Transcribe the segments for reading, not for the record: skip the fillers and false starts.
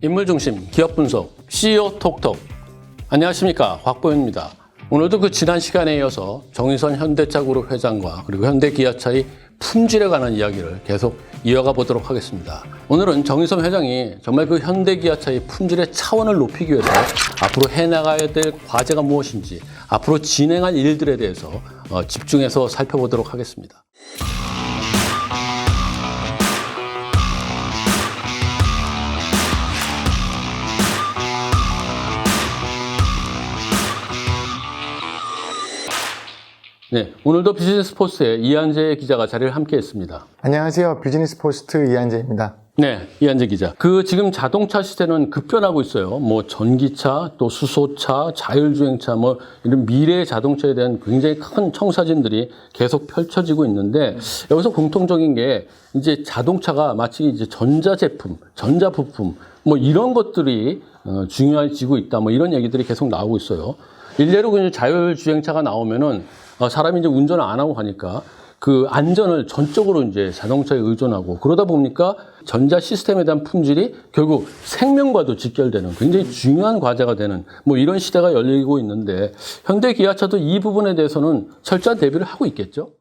인물중심 기업분석 CEO 톡톡. 안녕하십니까, 곽보현입니다. 오늘도 그 지난 시간에 이어서 정의선 현대차그룹 회장과 그리고 현대기아차의 품질에 관한 이야기를 계속 이어가 보도록 하겠습니다. 오늘은 정의선 회장이 정말 그 현대기아차의 품질의 차원을 높이기 위해서 앞으로 해나가야 될 과제가 무엇인지, 앞으로 진행할 일들에 대해서 집중해서 살펴보도록 하겠습니다. 네, 오늘도 비즈니스포스트의 이한재 기자가 자리를 함께했습니다. 안녕하세요. 비즈니스포스트 이한재입니다. 네, 이한재 기자. 지금 자동차 시대는 급변하고 있어요. 전기차, 또 수소차, 자율주행차, 이런 미래의 자동차에 대한 굉장히 큰 청사진들이 계속 펼쳐지고 있는데, 여기서 공통적인 게 이제 자동차가 마치 이제 전자제품, 전자부품, 이런 것들이 중요해지고 있다. 이런 얘기들이 계속 나오고 있어요. 일례로 그냥 자율주행차가 나오면은 사람이 이제 운전을 안 하고 가니까 그 안전을 전적으로 이제 자동차에 의존하고, 그러다 보니까 전자 시스템에 대한 품질이 결국 생명과도 직결되는 굉장히 중요한 과제가 되는 이런 시대가 열리고 있는데, 현대 기아차도 이 부분에 대해서는 철저한 대비를 하고 있겠죠?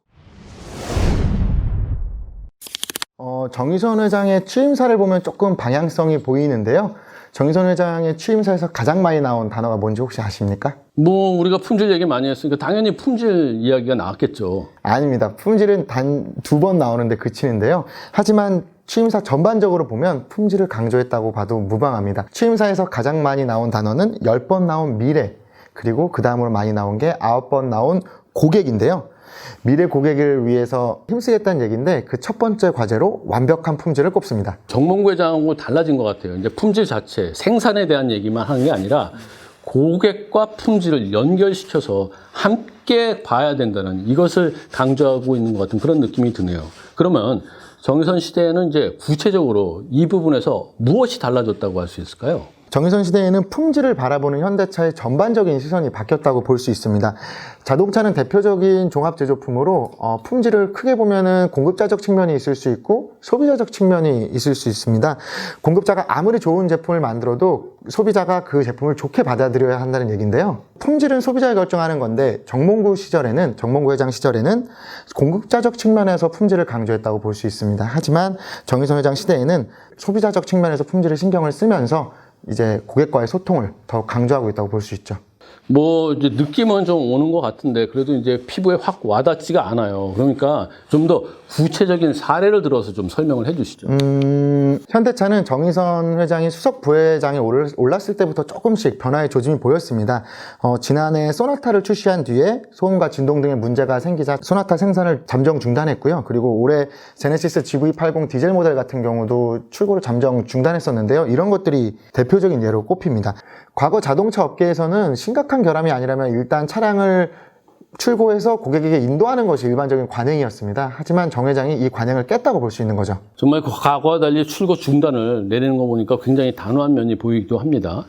정의선 회장의 취임사를 보면 조금 방향성이 보이는데요. 정의선 회장의 취임사에서 가장 많이 나온 단어가 뭔지 혹시 아십니까? 우리가 품질 얘기 많이 했으니까 당연히 품질 이야기가 나왔겠죠. 아닙니다. 품질은 단 2번 나오는데 그치는데요. 하지만 취임사 전반적으로 보면 품질을 강조했다고 봐도 무방합니다. 취임사에서 가장 많이 나온 단어는 10번 나온 미래, 그리고 그 다음으로 많이 나온 게 9번 나온 고객인데요. 미래 고객을 위해서 힘쓰겠다는 얘기인데, 그 첫 번째 과제로 완벽한 품질을 꼽습니다. 정몽구 회장하고 달라진 것 같아요. 이제 품질 자체, 생산에 대한 얘기만 하는 게 아니라 고객과 품질을 연결시켜서 함께 봐야 된다는, 이것을 강조하고 있는 것 같은 그런 느낌이 드네요. 그러면 정의선 시대에는 이제 구체적으로 이 부분에서 무엇이 달라졌다고 할 수 있을까요? 정의선 시대에는 품질을 바라보는 현대차의 전반적인 시선이 바뀌었다고 볼 수 있습니다. 자동차는 대표적인 종합 제조품으로 품질을 크게 보면은 공급자적 측면이 있을 수 있고 소비자적 측면이 있을 수 있습니다. 공급자가 아무리 좋은 제품을 만들어도 소비자가 그 제품을 좋게 받아들여야 한다는 얘기인데요. 품질은 소비자가 결정하는 건데, 정몽구 회장 시절에는 공급자적 측면에서 품질을 강조했다고 볼 수 있습니다. 하지만 정의선 회장 시대에는 소비자적 측면에서 품질을 신경을 쓰면서 이제 고객과의 소통을 더 강조하고 있다고 볼 수 있죠. 이제 느낌은 좀 오는 것 같은데, 그래도 이제 피부에 확 와닿지가 않아요. 그러니까 좀 더 구체적인 사례를 들어서 좀 설명을 해 주시죠. 현대차는 정의선 회장이 수석 부회장에 올랐을 때부터 조금씩 변화의 조짐이 보였습니다. 지난해 소나타를 출시한 뒤에 소음과 진동 등의 문제가 생기자 소나타 생산을 잠정 중단했고요. 그리고 올해 제네시스 GV80 디젤 모델 같은 경우도 출고를 잠정 중단했었는데요. 이런 것들이 대표적인 예로 꼽힙니다. 과거 자동차 업계에서는 심각한 결함이 아니라면 일단 차량을 출고해서 고객에게 인도하는 것이 일반적인 관행이었습니다. 하지만 정 회장이 이 관행을 깼다고 볼 수 있는 거죠. 정말 과거와 달리 출고 중단을 내리는 거 보니까 굉장히 단호한 면이 보이기도 합니다.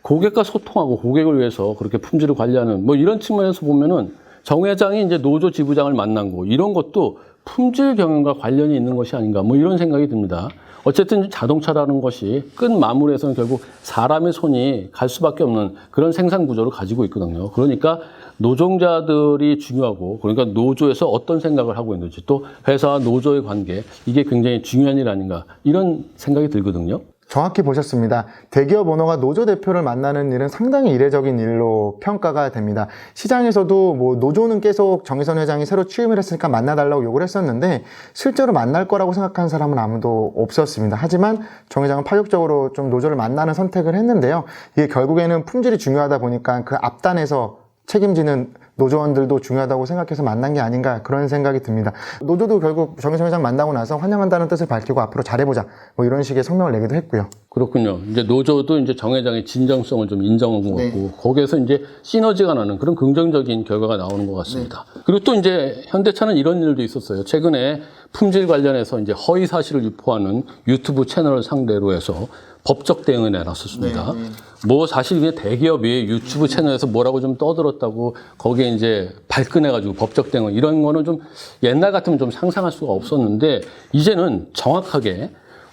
고객과 소통하고 고객을 위해서 그렇게 품질을 관리하는 이런 측면에서 보면은 정 회장이 이제 노조 지부장을 만난 거, 이런 것도 품질 경영과 관련이 있는 것이 아닌가 이런 생각이 듭니다. 어쨌든 자동차라는 것이 끝 마무리에서는 결국 사람의 손이 갈 수밖에 없는 그런 생산 구조를 가지고 있거든요. 그러니까 노동자들이 중요하고, 그러니까 노조에서 어떤 생각을 하고 있는지, 또 회사와 노조의 관계, 이게 굉장히 중요한 일 아닌가 이런 생각이 들거든요. 정확히 보셨습니다. 대기업 오너가 노조 대표를 만나는 일은 상당히 이례적인 일로 평가가 됩니다. 시장에서도 노조는 계속 정의선 회장이 새로 취임을 했으니까 만나달라고 요구를 했었는데, 실제로 만날 거라고 생각하는 사람은 아무도 없었습니다. 하지만 정 회장은 파격적으로 좀 노조를 만나는 선택을 했는데요. 이게 결국에는 품질이 중요하다 보니까 그 앞단에서 책임지는 노조원들도 중요하다고 생각해서 만난 게 아닌가, 그런 생각이 듭니다. 노조도 결국 정의선 회장 만나고 나서 환영한다는 뜻을 밝히고 앞으로 잘해보자 이런 식의 성명을 내기도 했고요. 그렇군요. 이제 노조도 이제 정 회장의 진정성을 좀 인정한 것 같고, 거기에서 이제 시너지가 나는 그런 긍정적인 결과가 나오는 것 같습니다. 그리고 또 이제 현대차는 이런 일도 있었어요. 최근에 품질 관련해서 이제 허위 사실을 유포하는 유튜브 채널을 상대로 해서 법적 대응을 내놨었습니다. 사실 이게 대기업이 유튜브 채널에서 뭐라고 좀 떠들었다고 거기에 이제 발끈해가지고 법적 대응, 이런 거는 좀 옛날 같으면 좀 상상할 수가 없었는데, 이제는 정확하게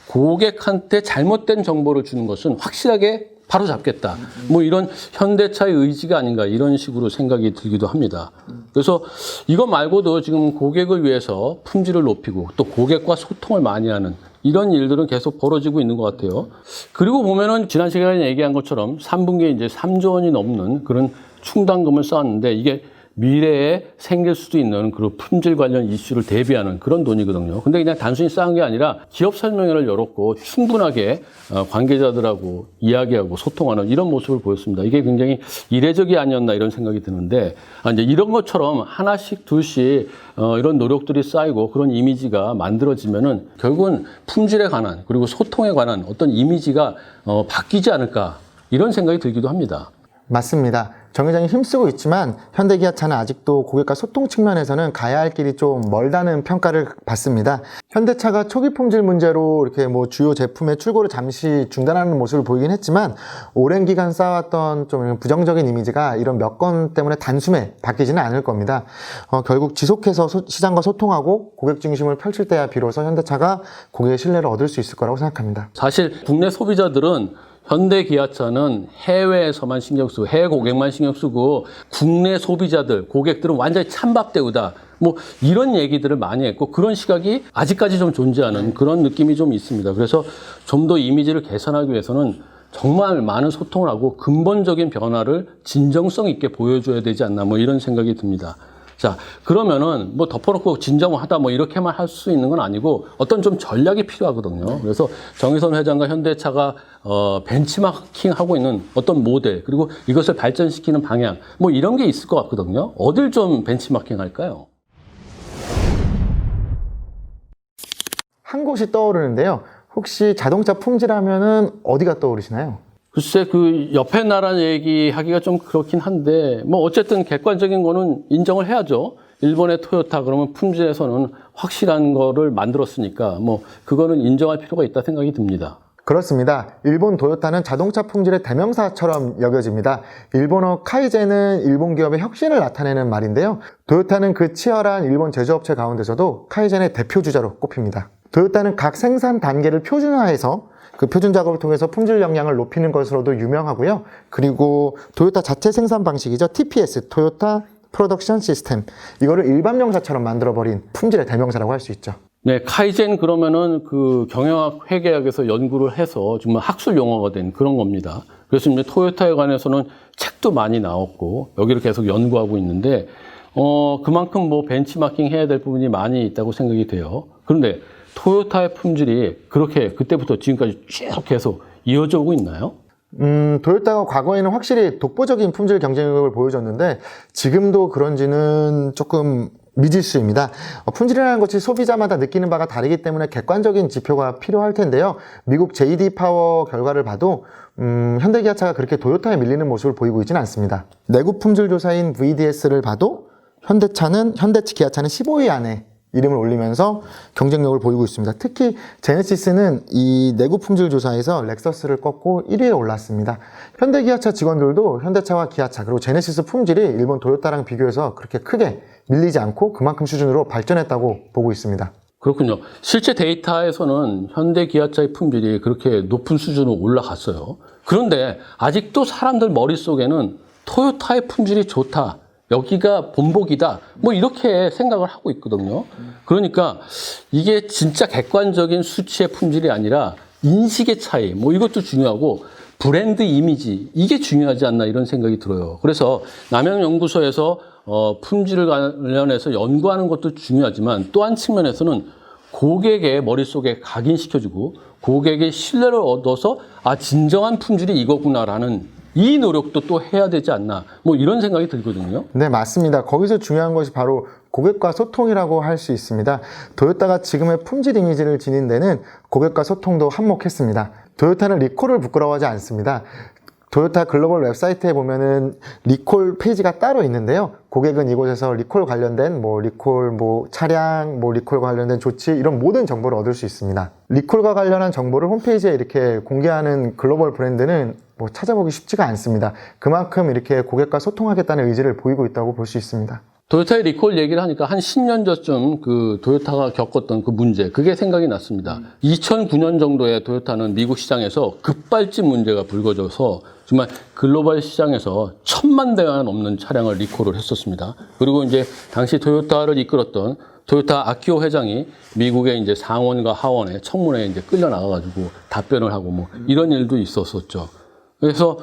고객한테 잘못된 정보를 주는 것은 확실하게 바로 잡겠다. 뭐 이런 현대차의 의지가 아닌가 이런 식으로 생각이 들기도 합니다. 그래서 이거 말고도 지금 고객을 위해서 품질을 높이고 또 고객과 소통을 많이 하는 이런 일들은 계속 벌어지고 있는 것 같아요. 그리고 보면은 지난 시간에 얘기한 것처럼 3분기에 이제 3조 원이 넘는 그런 충당금을 쌓았는데 이게 미래에 생길 수도 있는 그런 품질 관련 이슈를 대비하는 그런 돈이거든요. 근데 그냥 단순히 쌓은 게 아니라 기업 설명회를 열었고 충분하게 관계자들하고 이야기하고 소통하는 이런 모습을 보였습니다. 이게 굉장히 이례적이 아니었나 이런 생각이 드는데 이제 이런 것처럼 하나씩 둘씩 이런 노력들이 쌓이고 그런 이미지가 만들어지면은 결국은 품질에 관한 그리고 소통에 관한 어떤 이미지가 바뀌지 않을까 이런 생각이 들기도 합니다. 맞습니다. 정 회장이 힘쓰고 있지만 현대기아차는 아직도 고객과 소통 측면에서는 가야 할 길이 좀 멀다는 평가를 받습니다. 현대차가 초기 품질 문제로 이렇게 뭐 주요 제품의 출고를 잠시 중단하는 모습을 보이긴 했지만 오랜 기간 쌓아왔던 좀 부정적인 이미지가 이런 몇 건 때문에 단숨에 바뀌지는 않을 겁니다. 결국 지속해서 시장과 소통하고 고객 중심을 펼칠 때야 비로소 현대차가 고객의 신뢰를 얻을 수 있을 거라고 생각합니다. 사실 국내 소비자들은 현대 기아차는 해외에서만 신경 쓰고 해외 고객만 신경 쓰고 국내 소비자들, 고객들은 완전히 찬밥대우다. 뭐 이런 얘기들을 많이 했고 그런 시각이 아직까지 좀 존재하는 그런 느낌이 좀 있습니다. 그래서 좀 더 이미지를 개선하기 위해서는 정말 많은 소통을 하고 근본적인 변화를 진정성 있게 보여줘야 되지 않나 뭐 이런 생각이 듭니다. 자, 그러면은 뭐 덮어놓고 진정하다 뭐 이렇게만 할 수 있는 건 아니고 어떤 좀 전략이 필요하거든요. 그래서 정의선 회장과 현대차가 벤치마킹 하고 있는 어떤 모델 그리고 이것을 발전시키는 방향 뭐 이런 게 있을 것 같거든요. 어딜 좀 벤치마킹 할까요? 한 곳이 떠오르는데요. 혹시 자동차 품질하면은 어디가 떠오르시나요? 글쎄 그 옆에 나라 얘기하기가 좀 그렇긴 한데 뭐 어쨌든 객관적인 거는 인정을 해야죠. 일본의 토요타 그러면 품질에서는 확실한 거를 만들었으니까 뭐 그거는 인정할 필요가 있다 생각이 듭니다. 그렇습니다. 일본 도요타는 자동차 품질의 대명사처럼 여겨집니다. 일본어 카이젠은 일본 기업의 혁신을 나타내는 말인데요. 도요타는 그 치열한 일본 제조업체 가운데서도 카이젠의 대표주자로 꼽힙니다. 도요타는 각 생산 단계를 표준화해서 그 표준 작업을 통해서 품질 역량을 높이는 것으로도 유명하고요. 그리고 도요타 자체 생산 방식이죠. TPS, 토요타 프로덕션 시스템. 이거를 일반 명사처럼 만들어버린 품질의 대명사라고 할 수 있죠. 네, 카이젠 그러면은 그 경영학 회계학에서 연구를 해서 정말 학술 용어가 된 그런 겁니다. 그래서 이제 토요타에 관해서는 책도 많이 나왔고 여기를 계속 연구하고 있는데 그만큼 뭐 벤치마킹 해야 될 부분이 많이 있다고 생각이 돼요. 그런데 토요타의 품질이 그렇게 그때부터 지금까지 쭉 계속 이어져 오고 있나요? 도요타가 과거에는 확실히 독보적인 품질 경쟁력을 보여줬는데 지금도 그런지는 조금 미지수입니다. 품질이라는 것이 소비자마다 느끼는 바가 다르기 때문에 객관적인 지표가 필요할 텐데요. 미국 JD 파워 결과를 봐도 현대기아차가 그렇게 도요타에 밀리는 모습을 보이고 있지는 않습니다. 내구 품질 조사인 VDS를 봐도 현대기아차는 15위 안에 이름을 올리면서 경쟁력을 보이고 있습니다. 특히 제네시스는 이 내구 품질 조사에서 렉서스를 꺾고 1위에 올랐습니다. 현대기아차 직원들도 현대차와 기아차 그리고 제네시스 품질이 일본 도요타랑 비교해서 그렇게 크게 밀리지 않고 그만큼 수준으로 발전했다고 보고 있습니다. 그렇군요. 실제 데이터에서는 현대 기아차의 품질이 그렇게 높은 수준으로 올라갔어요. 그런데 아직도 사람들 머릿속에는 토요타의 품질이 좋다. 여기가 본보기다. 뭐 이렇게 생각을 하고 있거든요. 그러니까 이게 진짜 객관적인 수치의 품질이 아니라 인식의 차이, 뭐 이것도 중요하고 브랜드 이미지, 이게 중요하지 않나 이런 생각이 들어요. 그래서 남양연구소에서 품질을 관련해서 연구하는 것도 중요하지만 또 한 측면에서는 고객의 머릿속에 각인시켜주고 고객의 신뢰를 얻어서 진정한 품질이 이거구나라는 이 노력도 또 해야 되지 않나 뭐 이런 생각이 들거든요. 네, 맞습니다. 거기서 중요한 것이 바로 고객과 소통이라고 할 수 있습니다. 도요타가 지금의 품질 이미지를 지닌 데는 고객과 소통도 한몫했습니다. 도요타는 리콜을 부끄러워하지 않습니다. 도요타 글로벌 웹사이트에 보면은 리콜 페이지가 따로 있는데요. 고객은 이곳에서 리콜 관련된 리콜 차량, 리콜 관련된 조치 이런 모든 정보를 얻을 수 있습니다. 리콜과 관련한 정보를 홈페이지에 이렇게 공개하는 글로벌 브랜드는 찾아보기 쉽지가 않습니다. 그만큼 이렇게 고객과 소통하겠다는 의지를 보이고 있다고 볼 수 있습니다. 도요타의 리콜 얘기를 하니까 한 10년 전쯤 그 도요타가 겪었던 그 문제, 그게 생각이 났습니다. 2009년 정도에 도요타는 미국 시장에서 급발진 문제가 불거져서 정말 글로벌 시장에서 1000만 대가 넘는 차량을 리콜을 했었습니다. 그리고 이제 당시 도요타를 이끌었던 도요타 아키오 회장이 미국의 이제 상원과 하원의 청문회에 이제 끌려 나가가지고 답변을 하고 뭐 이런 일도 있었었죠. 그래서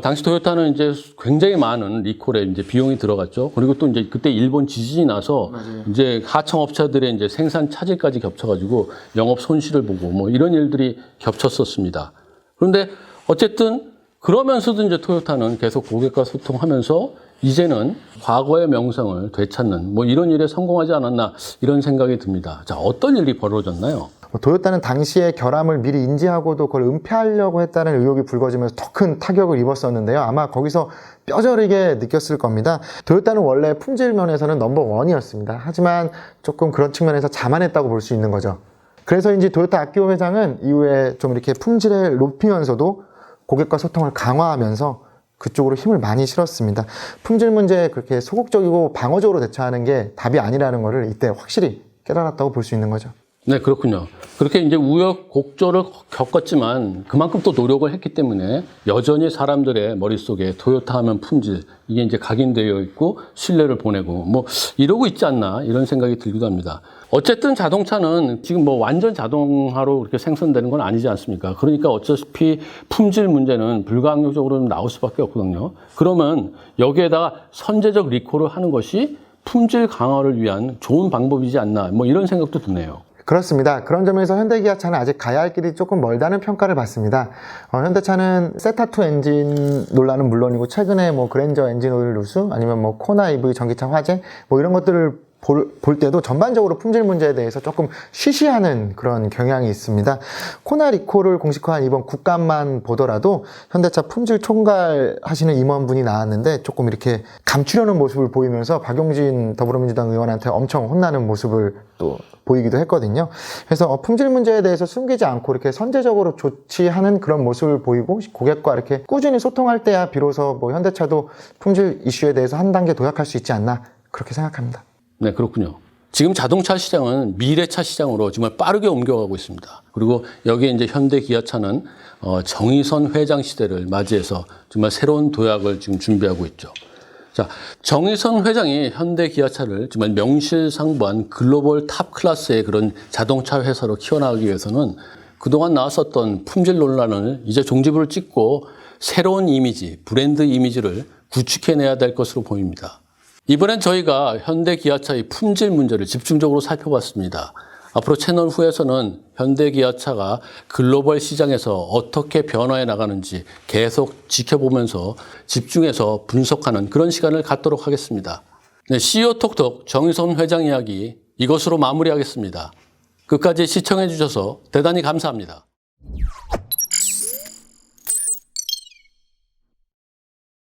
당시 토요타는 이제 굉장히 많은 리콜에 이제 비용이 들어갔죠. 그리고 또 이제 그때 일본 지진이 나서 맞아요. 이제 하청업체들의 이제 생산 차질까지 겹쳐가지고 영업 손실을 보고 뭐 이런 일들이 겹쳤었습니다. 그런데 어쨌든 그러면서도 이제 토요타는 계속 고객과 소통하면서 이제는 과거의 명성을 되찾는 뭐 이런 일에 성공하지 않았나 이런 생각이 듭니다. 자, 어떤 일이 벌어졌나요? 도요타는 당시에 결함을 미리 인지하고도 그걸 은폐하려고 했다는 의혹이 불거지면서 더 큰 타격을 입었었는데요. 아마 거기서 뼈저리게 느꼈을 겁니다. 도요타는 원래 품질 면에서는 넘버원이었습니다. 하지만 조금 그런 측면에서 자만했다고 볼 수 있는 거죠. 그래서인지 도요타 아키오 회장은 이후에 좀 이렇게 품질을 높이면서도 고객과 소통을 강화하면서 그쪽으로 힘을 많이 실었습니다. 품질 문제에 그렇게 소극적이고 방어적으로 대처하는 게 답이 아니라는 것을 이때 확실히 깨달았다고 볼 수 있는 거죠. 네, 그렇군요. 그렇게 이제 우여곡절을 겪었지만 그만큼 또 노력을 했기 때문에 여전히 사람들의 머릿속에 토요타 하면 품질, 이게 이제 각인되어 있고 신뢰를 보내고 뭐 이러고 있지 않나 이런 생각이 들기도 합니다. 어쨌든 자동차는 지금 뭐 완전 자동화로 그렇게 생산되는 건 아니지 않습니까? 그러니까 어차피 품질 문제는 불가항력적으로 나올 수밖에 없거든요. 그러면 여기에다가 선제적 리콜을 하는 것이 품질 강화를 위한 좋은 방법이지 않나 뭐 이런 생각도 드네요. 그렇습니다. 그런 점에서 현대기아차는 아직 가야 할 길이 조금 멀다는 평가를 받습니다. 현대차는 세타2 엔진 논란은 물론이고 최근에 뭐 그랜저 엔진 오일 누수 아니면 뭐 코나 EV 전기차 화재 뭐 이런 것들을 볼 때도 전반적으로 품질 문제에 대해서 조금 쉬쉬하는 그런 경향이 있습니다. 코나 리콜을 공식화한 이번 국감만 보더라도 현대차 품질 총괄 하시는 임원분이 나왔는데 조금 이렇게 감추려는 모습을 보이면서 박용진 더불어민주당 의원한테 엄청 혼나는 모습을 또 보이기도 했거든요. 그래서 품질 문제에 대해서 숨기지 않고 이렇게 선제적으로 조치하는 그런 모습을 보이고 고객과 이렇게 꾸준히 소통할 때야 비로소 뭐 현대차도 품질 이슈에 대해서 한 단계 도약할 수 있지 않나 그렇게 생각합니다. 네, 그렇군요. 지금 자동차 시장은 미래차 시장으로 정말 빠르게 옮겨가고 있습니다. 그리고 여기에 이제 현대 기아차는 정의선 회장 시대를 맞이해서 정말 새로운 도약을 지금 준비하고 있죠. 자, 정의선 회장이 현대 기아차를 정말 명실상부한 글로벌 탑 클래스의 그런 자동차 회사로 키워나가기 위해서는 그동안 나왔었던 품질 논란을 이제 종지부를 찍고 새로운 이미지, 브랜드 이미지를 구축해내야 될 것으로 보입니다. 이번엔 저희가 현대 기아차의 품질 문제를 집중적으로 살펴봤습니다. 앞으로 채널 후에서는 현대 기아차가 글로벌 시장에서 어떻게 변화해 나가는지 계속 지켜보면서 집중해서 분석하는 그런 시간을 갖도록 하겠습니다. 네, CEO 톡톡 정의선 회장 이야기 이것으로 마무리하겠습니다. 끝까지 시청해 주셔서 대단히 감사합니다.